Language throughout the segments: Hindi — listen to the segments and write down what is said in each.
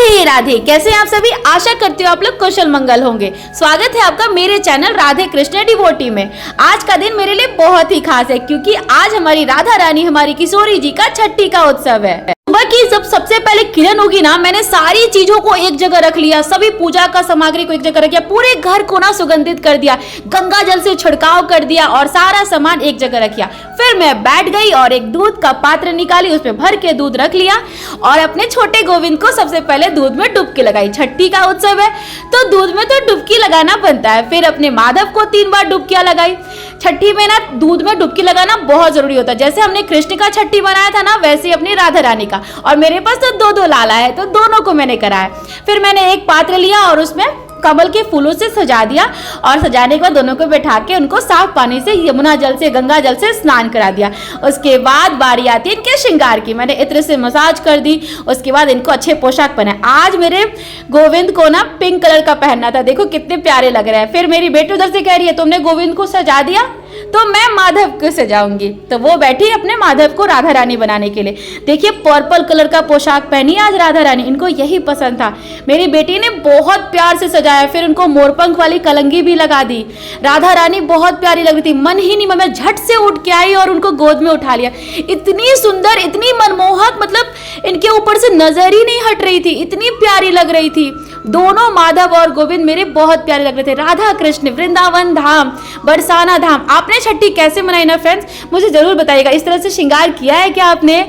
राधे राधे। कैसे हैं आप सभी? आशा करती हूँ आप लोग कुशल मंगल होंगे। स्वागत है आपका मेरे चैनल राधे कृष्ण डिवोटी में। आज का दिन मेरे लिए बहुत ही खास है क्योंकि आज हमारी राधा रानी हमारी किशोरी जी का छठी का उत्सव है। सुबह की जब सबसे पहले किरण होगी ना, मैंने सारी चीजों को एक जगह रख लिया, सभी पूजा का सामग्री को एक जगह रख दिया, पूरे घर को ना सुगंधित कर दिया, गंगा जल से छिड़काव कर दिया और सारा सामान एक जगह रखिया। फिर मैं बैठ गई और एक दूध का पात्र निकाली, उसमें भर के दूध रख लिया और अपने छोटे गोविंद को सबसे पहले दूध में डुबकी लगाई। छठी का उत्सव है तो दूध में तो डुबकी लगाना बनता है। फिर अपने माधव को 3 बार डुबकियां लगाई। छठी में ना दूध में डुबकी लगाना बहुत जरूरी होता है। जैसे हमने कृष्ण का छठी बनाया था ना, वैसे अपनी राधा रानी का। और मेरे पास तो दो लाला है तो दोनों को मैंने कराया। फिर मैंने एक पात्र लिया और उसमें कमल के फूलों से सजा दिया और सजाने के बाद दोनों को बैठा के उनको साफ पानी से, यमुना जल से, गंगा जल से स्नान करा दिया। उसके बाद बारी आती है इनके श्रृंगार की। मैंने इत्र से मसाज कर दी। उसके बाद इनको अच्छे पोशाक पहनाए। आज मेरे गोविंद को ना पिंक कलर का पहनना था, देखो कितने प्यारे लग रहे हैं। फिर मेरी बेटी उधर से कह रही है तुमने गोविंद को सजा दिया तो मैं माधव को सजाऊंगी। तो वो बैठी अपने माधव को राधा रानी बनाने के लिए। देखिए पर्पल कलर का पोशाक पहनी आज राधा रानी, इनको यही पसंद था। मेरी बेटी ने बहुत प्यार से सजाया। फिर उनको मोरपंख वाली कलंगी भी लगा दी। राधा रानी बहुत प्यारी लग रही थी। मन ही नहीं, मैं झट से उठ के आई और उनको गोद में उठा लिया। इतनी सुंदर, इतनी मनमोहक, मतलब इनके ऊपर से नजर ही नहीं हट रही थी, इतनी प्यारी लग रही थी। दोनों माधव और गोविंद मेरे बहुत प्यारे लग रहे थे। राधा कृष्ण, वृंदावन धाम, बरसाना धाम। आपने छठी कैसे मनाई ना फ्रेंड्स, मुझे जरूर बताइएगा। इस तरह से श्रृंगार किया है क्या आपने?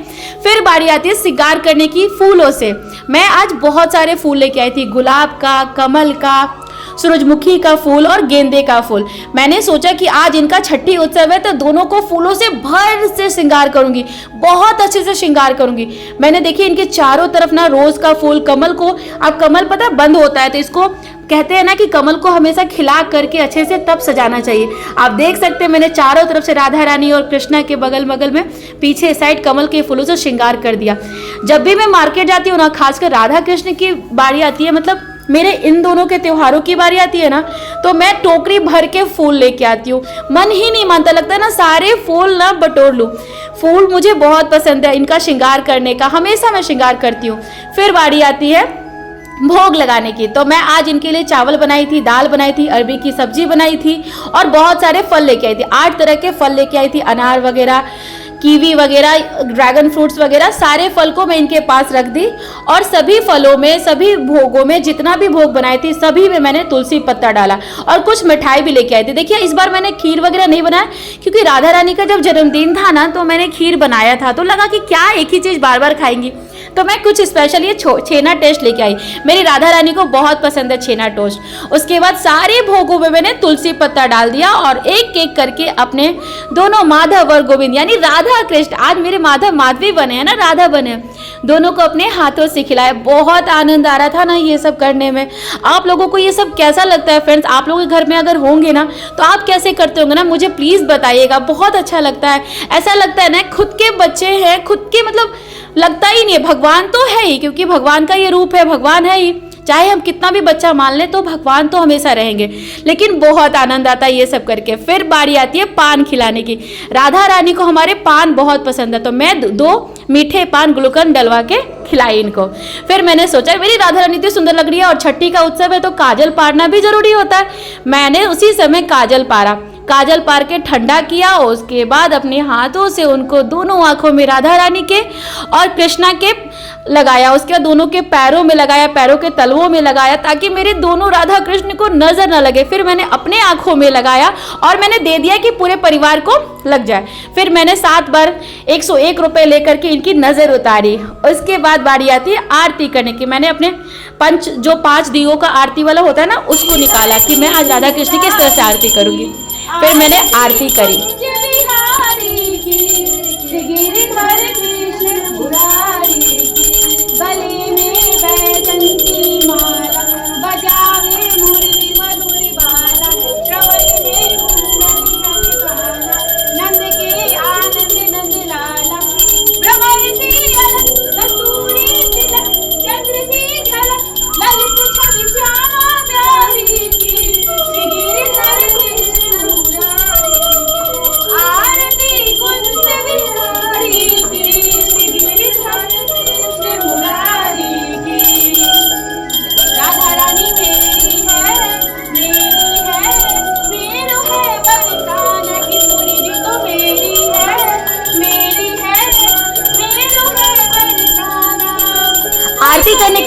फिर बारी आती है श्रृंगार करने की फूलों से। मैं आज बहुत सारे फूल लेके आई थी, गुलाब का, कमल का, सूरजमुखी का फूल और गेंदे का फूल। मैंने सोचा कि आज इनका छठी उत्सव है तो दोनों को फूलों से भर से श्रृंगार करूंगी, बहुत अच्छे से श्रृंगार करूंगी। मैंने देखिए इनके चारों तरफ ना रोज का फूल, कमल को, अब कमल पता बंद होता है तो इसको कहते हैं ना कि कमल को हमेशा खिला करके अच्छे से तब सजाना चाहिए। आप देख सकते हैं मैंने चारों तरफ से राधा रानी और कृष्णा के बगल बगल में पीछे साइड कमल के फूलों से श्रृंगार कर दिया। जब भी मैं मार्केट जाती हूँ ना, खासकर राधा कृष्ण की बारी आती है, मतलब मेरे इन दोनों के त्योहारों की बारी आती है ना, तो मैं टोकरी भर के फूल लेके आती हूँ। मन ही नहीं मानता, लगता है ना सारे फूल ना बटोर लूँ। फूल मुझे बहुत पसंद है, इनका श्रृंगार करने का हमेशा मैं श्रृंगार करती हूँ। फिर बारी आती है भोग लगाने की। तो मैं आज इनके लिए चावल बनाई थी, दाल बनाई थी, अरबी की सब्जी बनाई थी और बहुत सारे फल लेके आई थी। 8 तरह के फल लेके आई थी, अनार वगैरह, कीवी वगैरह, ड्रैगन फ्रूट्स वगैरह, सारे फल को मैं इनके पास रख दी। और सभी फलों में, सभी भोगों में, जितना भी भोग बनाई थी सभी में मैंने तुलसी पत्ता डाला और कुछ मिठाई भी लेके आई थी। देखिए इस बार मैंने खीर वगैरह नहीं बनाया क्योंकि राधा रानी का जब जन्मदिन था ना तो मैंने खीर बनाया था, तो लगा कि क्या एक ही चीज बार बार खाएंगी, तो मैं कुछ स्पेशल ये छेना टेस्ट लेके आई। मेरी राधा रानी को बहुत पसंद है छेना टोस्ट। उसके बाद सारे भोगों में मैंने तुलसी पत्ता डाल दिया और एक एक करके अपने दोनों माधव और गोविंद यानी राधा कृष्ण, आज मेरे माधव माधवी बने हैं ना, राधा बने, दोनों को अपने हाथों से खिलाया। बहुत आनंद आ रहा था ना ये सब करने में। आप लोगों को ये सब कैसा लगता है फ्रेंड्स? आप लोगों के घर में अगर होंगे ना तो आप कैसे करते होंगे ना, मुझे प्लीज बताइएगा। बहुत अच्छा लगता है, ऐसा लगता है ना खुद के बच्चे हैं, खुद के, मतलब लगता ही नहीं है, भगवान तो है ही, क्योंकि भगवान का ये रूप है, भगवान है ही। चाहे हम कितना भी बच्चा मान लें तो भगवान तो हमेशा रहेंगे। लेकिन बहुत आनंद आता है ये सब करके। फिर बारी आती है पान खिलाने की। राधा रानी को हमारे पान बहुत पसंद है तो मैं 2 मीठे पान ग्लूकन डलवा के खिलाई इनको। फिर मैंने सोचा मेरी राधा रानी इतनी सुंदर लग रही है और छठी का उत्सव है तो काजल पारना भी जरूरी होता है। मैंने उसी समय काजल पारा, काजल पार के ठंडा किया। उसके बाद अपने हाथों से उनको दोनों आंखों में राधा रानी के और कृष्णा के लगाया। उसके बाद दोनों के पैरों में लगाया, पैरों के तलवों में लगाया ताकि मेरे दोनों राधा कृष्ण को नजर न लगे। फिर मैंने अपने आंखों में लगाया और मैंने दे दिया कि पूरे परिवार को लग जाए। फिर मैंने 7 बार 101 रुपए लेकर के इनकी नजर उतारी। उसके बाद बारी आती है आरती करने की। मैंने अपने पंच जो 5 दियों का आरती वाला होता है ना, उसको निकाला कि मैं आज राधा कृष्ण की इस तरह से आरती करूंगी। फिर मैंने आरती करी।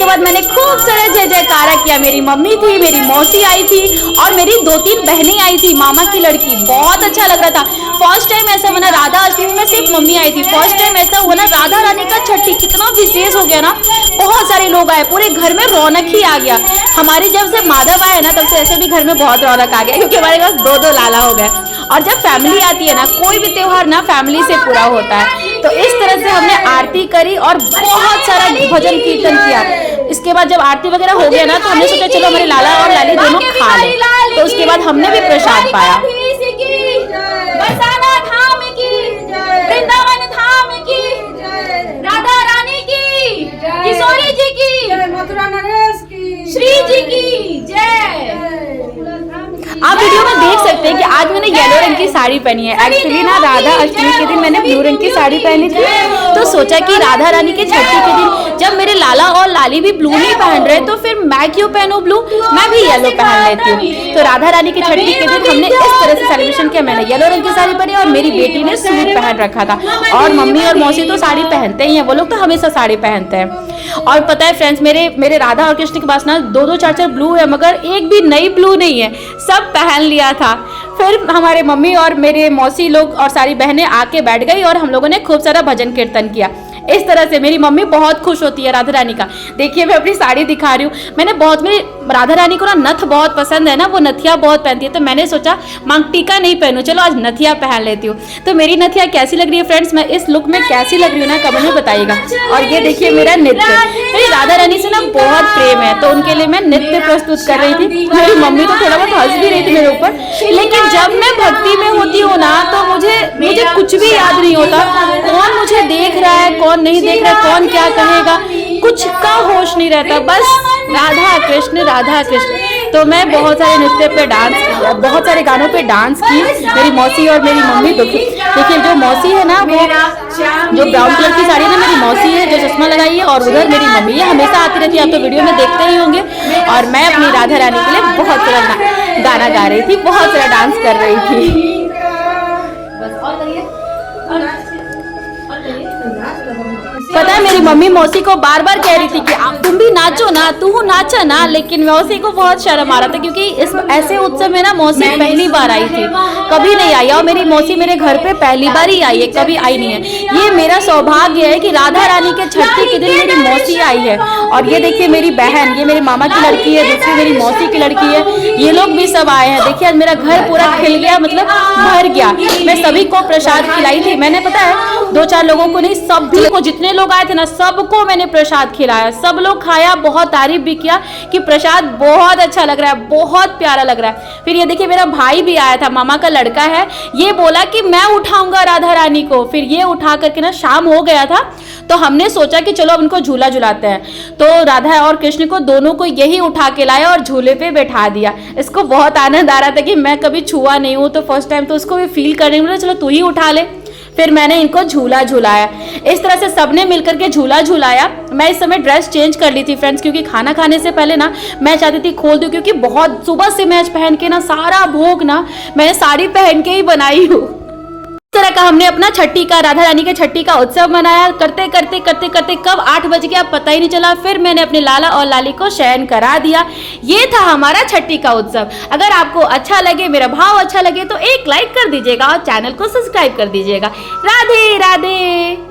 के बाद मैंने खूब सारा जय जयकारा किया। मेरी मम्मी थी, मेरी मौसी आई थी और मेरी 2-3 बहनें आई थी, मामा की लड़की। बहुत अच्छा लग रहा था। फर्स्ट टाइम ऐसा हुआ ना, राधा अष्टमी में सिर्फ मम्मी आई थी। फर्स्ट टाइम ऐसा हुआ ना, राधा रानी का छठी कितना विशेष हो गया ना। बहुत सारे लोग आए, पूरे घर में रौनक ही आ गया। हमारी जब से माधव आए ना, तब से ऐसे भी घर में बहुत रौनक आ गया, क्योंकि हमारे पास 2-2 लाला हो गए। और जब फैमिली आती है ना, कोई भी त्योहार ना फैमिली से पूरा होता है। तो इस तरह से हमने आरती करी और बहुत सारा भजन कीर्तन किया। इसके बाद जब आरती वगैरह हो गया ना, तो हमने सोचा चलो हमारे लाला और लाली दोनों खा लें। तो उसके बाद हमने भी प्रसाद पाया। वृंदावन धाम की, राधा रानी की, किशोरी जी की, मथुरा नरेश की, श्री जी की जय। आप वीडियो में देख सकते हैं कि आज मैंने येलो रंग की साड़ी पहनी है। एक्चुअली ना राधा अष्टमी के दिन मैंने ब्लू रंग की साड़ी पहनी थी, तो सोचा कि राधा रानी के छठी के दिन जब मेरे लाला और लाली भी ब्लू नहीं पहन रहे, तो फिर मैं क्यों पहनूं ब्लू, मैं भी येलो पहन लेती हूँ। तो राधा रानी की छठी के दिन हमने इस तरह से सेलिब्रेशन किया। मैंने येलो रंग की साड़ी पहनी और मेरी बेटी ने सूट पहन रखा था। और मम्मी और मौसी तो साड़ी पहनते ही हैं, वो लोग तो हमेशा साड़ी पहनते हैं। और पता है फ्रेंड्स, मेरे राधा और कृष्ण के पास ना 2-2 4-4 ब्लू है, मगर एक भी नई ब्लू नहीं है, सब पहन लिया था। फिर हमारे मम्मी और मेरे मौसी लोग और सारी बहनें आके बैठ गई और हम लोगों ने खूब सारा भजन कीर्तन किया। इस तरह से मेरी मम्मी बहुत खुश होती है राधा रानी का। देखिए मैं अपनी साड़ी दिखा रही हूँ। मेरी राधा रानी को ना नथ बहुत पसंद है ना, वो नथिया बहुत पहनती है। तो मैंने सोचा मांग टीका नहीं पहनूं, चलो आज नथिया पहन लेती हूँ। तो मेरी नथिया कैसी लग रही है फ्रेंड्स, मैं इस लुक में कैसी लग रही हूँ ना, कमेंट में बताइएगा। और ये देखिए मेरा नृत्य, मेरी राधा रानी से ना बहुत प्रेम है, तो उनके लिए मैं नृत्य प्रस्तुत कर रही थी। मेरी मम्मी तो थोड़ा बहुत हंस भी रही थी मेरे ऊपर, लेकिन जब मैं भक्ति में होती हूँ ना, तो मुझे कुछ भी याद नहीं होता। कौन मुझे देख रहा है, कौन नहीं देख रहा है, कौन क्या कहेगा, कुछ का होश नहीं रहता, बस राधा कृष्ण राधा कृष्ण। तो मैं बहुत सारे नृत्य पे डांस किया, बहुत सारे गानों पे डांस की। मेरी मौसी और मेरी मम्मी देखिए जो मौसी है ना, वो जो ब्राउन कलर की साड़ी है ना, मेरी मौसी है जो चश्मा लगाई है, और उधर मेरी मम्मी है, हमेशा आती रहती है, आप तो वीडियो में देखते ही होंगे। और मैं अपनी राधा रानी के लिए बहुत सारा गाना गा रही थी, बहुत सारा डांस कर रही थी। पता है मेरी मम्मी मौसी को बार बार कह रही थी कि आप तुम भी नाचो ना, तू नाचा ना, लेकिन मौसी को बहुत शर्म आ रहा था, क्योंकि इस ऐसे उत्सव में ना मौसी पहली बार आई थी, कभी नहीं आई। और मेरी मौसी मेरे घर पे पहली बार ही आई है, कभी आई नहीं है। ये मेरा सौभाग्य है कि राधा रानी के छठी के दिन मेरी मौसी आई है। और ये देखिए मेरी बहन, ये मेरे मामा की लड़की है, दूसरी मेरी मौसी की लड़की है, ये लोग भी सब आए हैं। देखिए आज मेरा घर पूरा खिल गया, मतलब भर गया। मैं सभी को प्रसाद खिलाई थी। मैंने पता है 2-4 लोगों को नहीं, सभी को, जितने लोग आए थे ना, सबको मैंने प्रसाद खिलाया। सब लोग खाया, बहुत तारीफ भी किया कि प्रसाद बहुत अच्छा लग रहा है, बहुत प्यारा लग रहा है। फिर ये देखिए मेरा भाई भी आया था, मामा का लड़का है, ये बोला कि मैं उठाऊंगा राधा रानी को। फिर ये उठा करके ना, शाम हो गया था, तो हमने सोचा कि चलो अब इनको झूला झुलाते हैं। तो राधा और कृष्ण को दोनों को यही उठा के लाया और झूले पे बैठा दिया। इसको बहुत आनंद आ रहा था कि मैं कभी छुआ नहीं हूँ, तो फर्स्ट टाइम तो उसको भी फील करने मिला, चलो तू ही उठा ले। फिर मैंने इनको झूला झुलाया। इस तरह से सबने मिलकर के झूला झुलाया। मैं इस समय ड्रेस चेंज कर ली थी फ्रेंड्स, क्योंकि खाना खाने से पहले ना मैं चाहती थी खोल दूं, क्योंकि बहुत सुबह से मैच पहन के ना सारा भोग ना मैंने साड़ी पहन के ही बनाई हूँ। इस तरह का हमने अपना छठी का, राधा रानी के छठी का उत्सव मनाया। करते करते कब 8 बज गया पता ही नहीं चला। फिर मैंने अपने लाला और लाली को शयन करा दिया। ये था हमारा छठी का उत्सव। अगर आपको अच्छा लगे, मेरा भाव अच्छा लगे, तो एक लाइक कर दीजिएगा और चैनल को सब्सक्राइब कर दीजिएगा। राधे राधे।